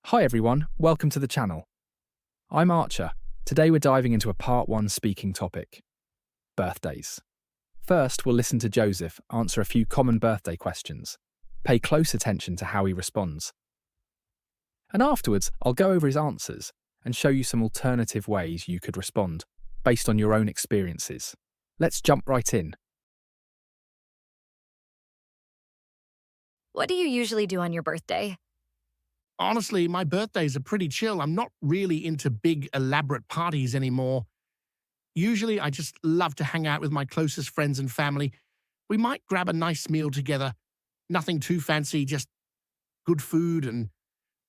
Hi everyone, welcome to the channel. I'm Archer. Today we're diving into a part 1 speaking topic, birthdays. First, we'll listen to Joseph answer a few common birthday questions. Pay close attention to how he responds. And afterwards, I'll go over his answers and show you some alternative ways you could respond, based on your own experiences. Let's jump right in. What do you usually do on your birthday? Honestly, my birthdays are pretty chill. I'm not really into big, elaborate parties anymore. Usually, I just love to hang out with my closest friends and family. We might grab a nice meal together. Nothing too fancy, just good food and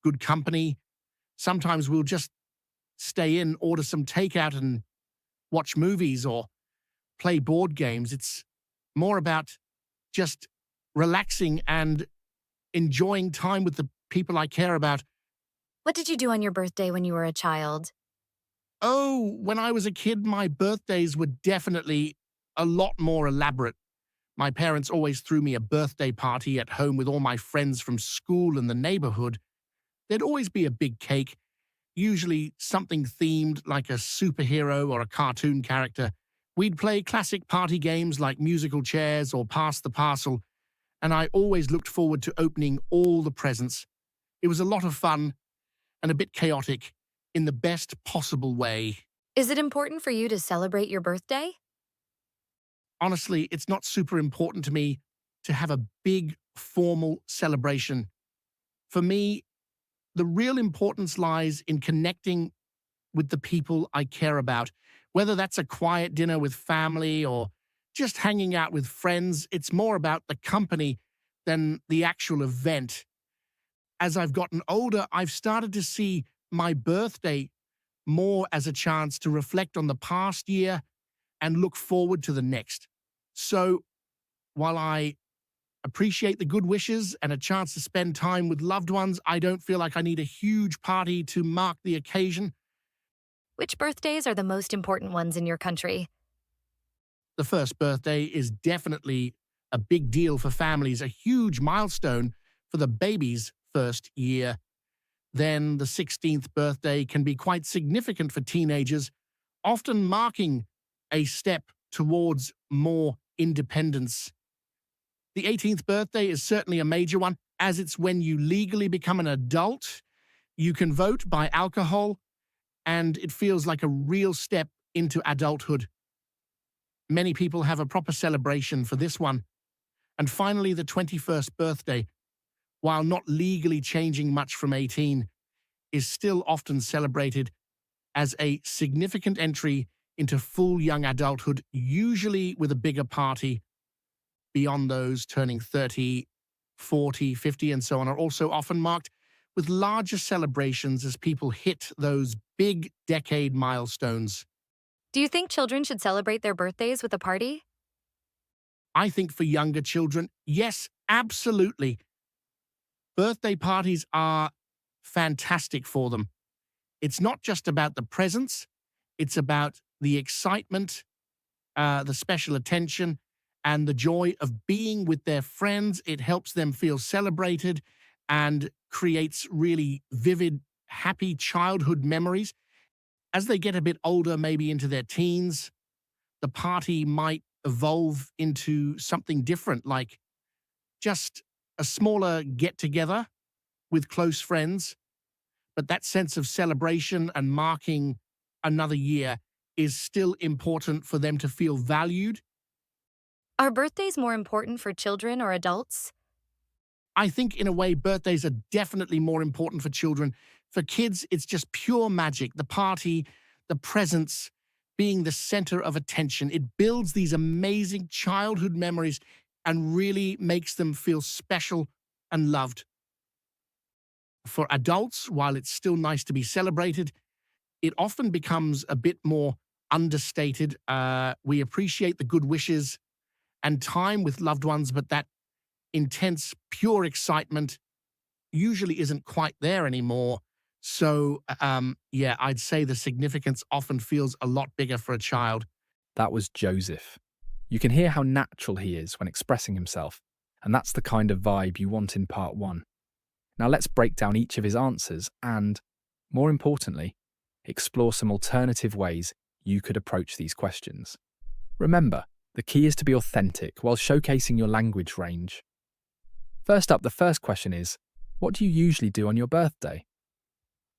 good company. Sometimes we'll just stay in, order some takeout, and watch movies or play board games. It's more about just relaxing and enjoying time with the people I care about. What did you do on your birthday when you were a child? Oh, when I was a kid, my birthdays were definitely a lot more elaborate. My parents always threw me a birthday party at home with all my friends from school and the neighborhood. There'd always be a big cake, usually something themed like a superhero or a cartoon character. We'd play classic party games like musical chairs or pass the parcel, and I always looked forward to opening all the presents. It was a lot of fun and a bit chaotic in the best possible way. Is it important for you to celebrate your birthday? Honestly, it's not super important to me to have a big, formal celebration. For me, the real importance lies in connecting with the people I care about. Whether that's a quiet dinner with family or just hanging out with friends, it's more about the company than the actual event. As I've gotten older, I've started to see my birthday more as a chance to reflect on the past year and look forward to the next. So, while I appreciate the good wishes and a chance to spend time with loved ones, I don't feel like I need a huge party to mark the occasion. Which birthdays are the most important ones in your country? The first birthday is definitely a big deal for families, a huge milestone for the baby's first year. Then the 16th birthday can be quite significant for teenagers, often marking a step towards more independence. The 18th birthday is certainly a major one, as it's when you legally become an adult. You can vote by alcohol, and it feels like a real step into adulthood. Many people have a proper celebration for this one. And finally, the 21st birthday, while not legally changing much from 18, is still often celebrated as a significant entry into full young adulthood, usually with a bigger party. Beyond those, turning 30, 40, 50, and so on are also often marked with larger celebrations as people hit those big decade milestones. Do you think children should celebrate their birthdays with a party? I think for younger children, yes, absolutely. Birthday parties are fantastic for them. It's not just about the presents, it's about the excitement, the special attention, and the joy of being with their friends. It helps them feel celebrated and creates really vivid, happy childhood memories. As they get a bit older, maybe into their teens, the party might evolve into something different, like just a smaller get-together with close friends. But that sense of celebration and marking another year is still important for them to feel valued. Are birthdays more important for children or adults? I think, in a way, birthdays are definitely more important for children. For kids, it's just pure magic. The party, the presents, being the center of attention. It builds these amazing childhood memories and really makes them feel special and loved. For adults, while it's still nice to be celebrated, it often becomes a bit more understated. We appreciate the good wishes and time with loved ones, but that intense, pure excitement usually isn't quite there anymore. So, yeah, I'd say the significance often feels a lot bigger for a child. That was Joseph. You can hear how natural he is when expressing himself, and that's the kind of vibe you want in part 1. Now let's break down each of his answers and, more importantly, explore some alternative ways you could approach these questions. Remember, the key is to be authentic while showcasing your language range. First up, the first question is, what do you usually do on your birthday?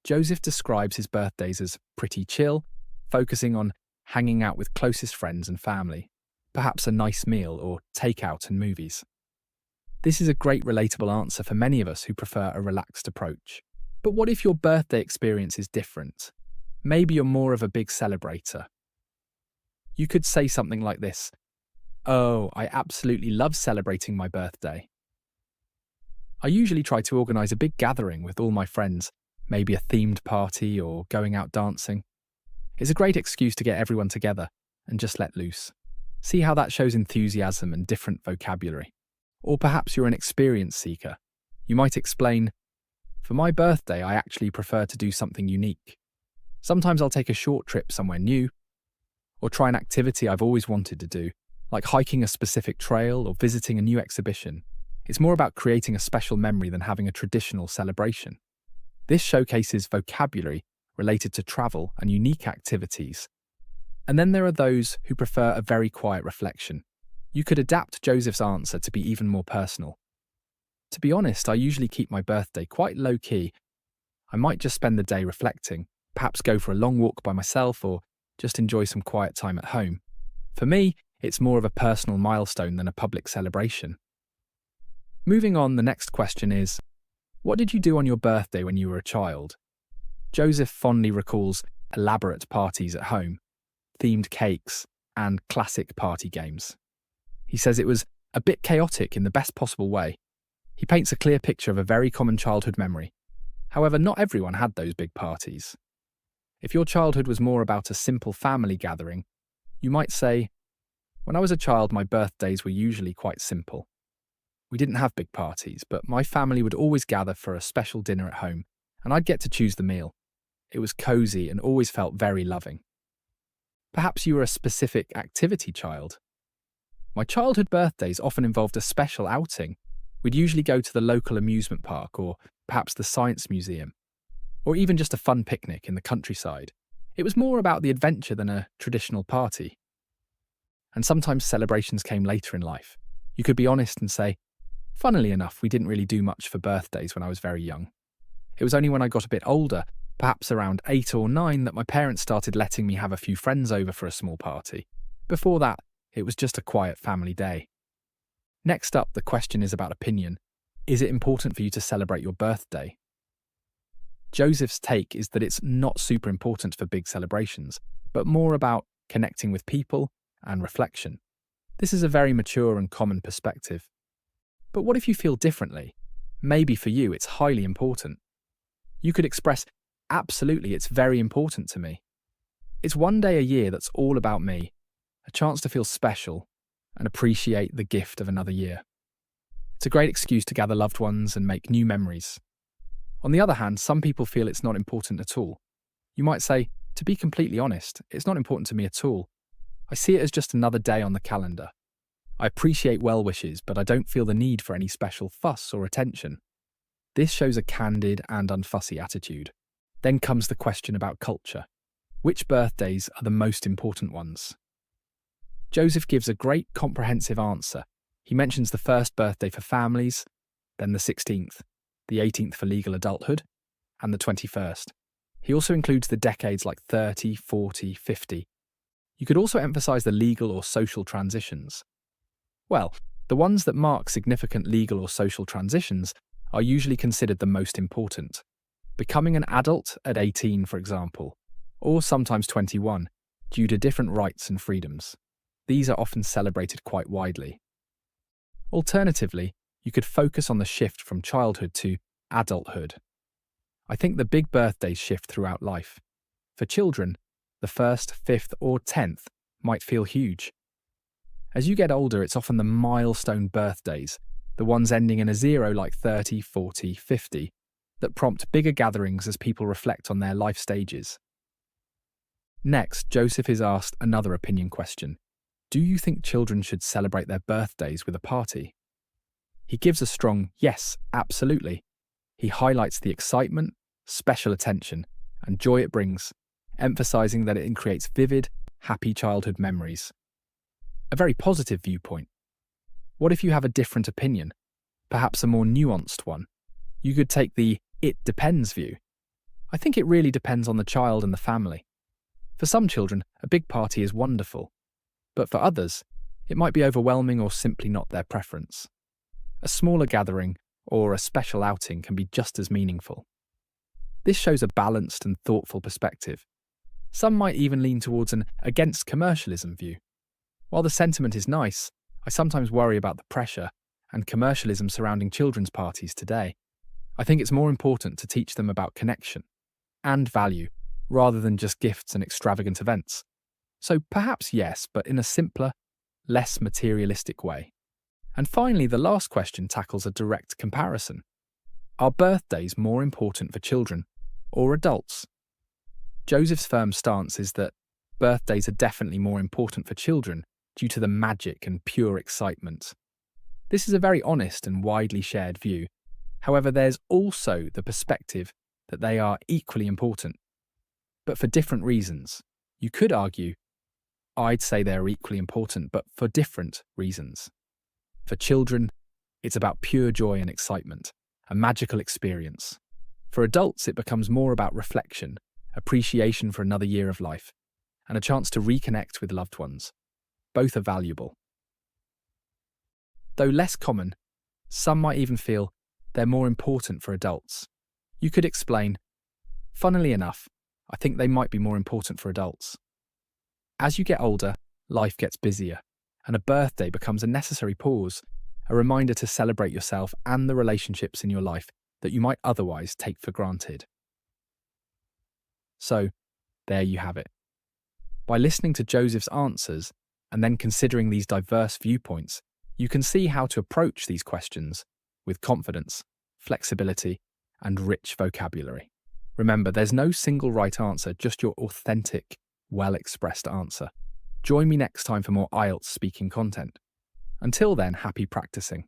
Joseph describes his birthdays as pretty chill, focusing on hanging out with closest friends and family, perhaps a nice meal or takeout and movies. This is a great relatable answer for many of us who prefer a relaxed approach. But what if your birthday experience is different? Maybe you're more of a big celebrator. You could say something like this: "Oh, I absolutely love celebrating my birthday. I usually try to organise a big gathering with all my friends, maybe a themed party or going out dancing. It's a great excuse to get everyone together and just let loose." See how that shows enthusiasm and different vocabulary. Or perhaps you're an experience seeker. You might explain, "For my birthday, I actually prefer to do something unique. Sometimes I'll take a short trip somewhere new, or try an activity I've always wanted to do, like hiking a specific trail or visiting a new exhibition. It's more about creating a special memory than having a traditional celebration." This showcases vocabulary related to travel and unique activities. And then there are those who prefer a very quiet reflection. You could adapt Joseph's answer to be even more personal. "To be honest, I usually keep my birthday quite low-key. I might just spend the day reflecting, perhaps go for a long walk by myself or just enjoy some quiet time at home. For me, it's more of a personal milestone than a public celebration." Moving on, the next question is, what did you do on your birthday when you were a child? Joseph fondly recalls elaborate parties at home, themed cakes, and classic party games. He says it was a bit chaotic in the best possible way. He paints a clear picture of a very common childhood memory. However, not everyone had those big parties. If your childhood was more about a simple family gathering, you might say, "When I was a child, my birthdays were usually quite simple. We didn't have big parties, but my family would always gather for a special dinner at home, and I'd get to choose the meal. It was cozy and always felt very loving." Perhaps you were a specific activity child. "My childhood birthdays often involved a special outing. We'd usually go to the local amusement park or perhaps the science museum, or even just a fun picnic in the countryside. It was more about the adventure than a traditional party." And sometimes celebrations came later in life. You could be honest and say, "Funnily enough, we didn't really do much for birthdays when I was very young. It was only when I got a bit older, perhaps around 8 or 9, that my parents started letting me have a few friends over for a small party. Before that, it was just a quiet family day." Next up, the question is about opinion. Is it important for you to celebrate your birthday? Joseph's take is that it's not super important for big celebrations, but more about connecting with people and reflection. This is a very mature and common perspective. But what if you feel differently? Maybe for you it's highly important. You could express, "Absolutely, it's very important to me. It's one day a year that's all about me, a chance to feel special and appreciate the gift of another year. It's a great excuse to gather loved ones and make new memories." On the other hand, some people feel it's not important at all. You might say, "To be completely honest, it's not important to me at all. I see it as just another day on the calendar. I appreciate well wishes, but I don't feel the need for any special fuss or attention." This shows a candid and unfussy attitude. Then comes the question about culture. Which birthdays are the most important ones? Joseph gives a great comprehensive answer. He mentions the first birthday for families, then the 16th, the 18th for legal adulthood, and the 21st. He also includes the decades like 30, 40, 50. You could also emphasise the legal or social transitions. Well, the ones that mark significant legal or social transitions are usually considered the most important. Becoming an adult at 18, for example, or sometimes 21, due to different rights and freedoms. These are often celebrated quite widely. Alternatively, you could focus on the shift from childhood to adulthood. I think the big birthdays shift throughout life. For children, the 1st, 5th, or 10th might feel huge. As you get older, it's often the milestone birthdays, the ones ending in a 0 like 30, 40, 50, that prompt bigger gatherings as people reflect on their life stages. Next, Joseph is asked another opinion question. Do you think children should celebrate their birthdays with a party? He gives a strong yes, absolutely. He highlights the excitement, special attention, and joy it brings, emphasizing that it creates vivid, happy childhood memories. A very positive viewpoint. What if you have a different opinion, perhaps a more nuanced one? You could take the "it depends" view. I think it really depends on the child and the family. For some children, a big party is wonderful, but for others, it might be overwhelming or simply not their preference. A smaller gathering or a special outing can be just as meaningful. This shows a balanced and thoughtful perspective. Some might even lean towards an against commercialism view. While the sentiment is nice, I sometimes worry about the pressure and commercialism surrounding children's parties today. I think it's more important to teach them about connection and value rather than just gifts and extravagant events. So perhaps yes, but in a simpler, less materialistic way. And finally, the last question tackles a direct comparison. Are birthdays more important for children or adults? Joseph's firm stance is that birthdays are definitely more important for children due to the magic and pure excitement. This is a very honest and widely shared view. However, there's also the perspective that they are equally important, but for different reasons. You could argue, I'd say they're equally important, but for different reasons. For children, it's about pure joy and excitement, a magical experience. For adults, it becomes more about reflection, appreciation for another year of life, and a chance to reconnect with loved ones. Both are valuable. Though less common, some might even feel they're more important for adults. You could explain, funnily enough, I think they might be more important for adults. As you get older, life gets busier, and a birthday becomes a necessary pause, a reminder to celebrate yourself and the relationships in your life that you might otherwise take for granted. So, there you have it. By listening to Joseph's answers and then considering these diverse viewpoints, you can see how to approach these questions with confidence, flexibility, and rich vocabulary. Remember, there's no single right answer, just your authentic, well-expressed answer. Join me next time for more IELTS speaking content. Until then, happy practicing.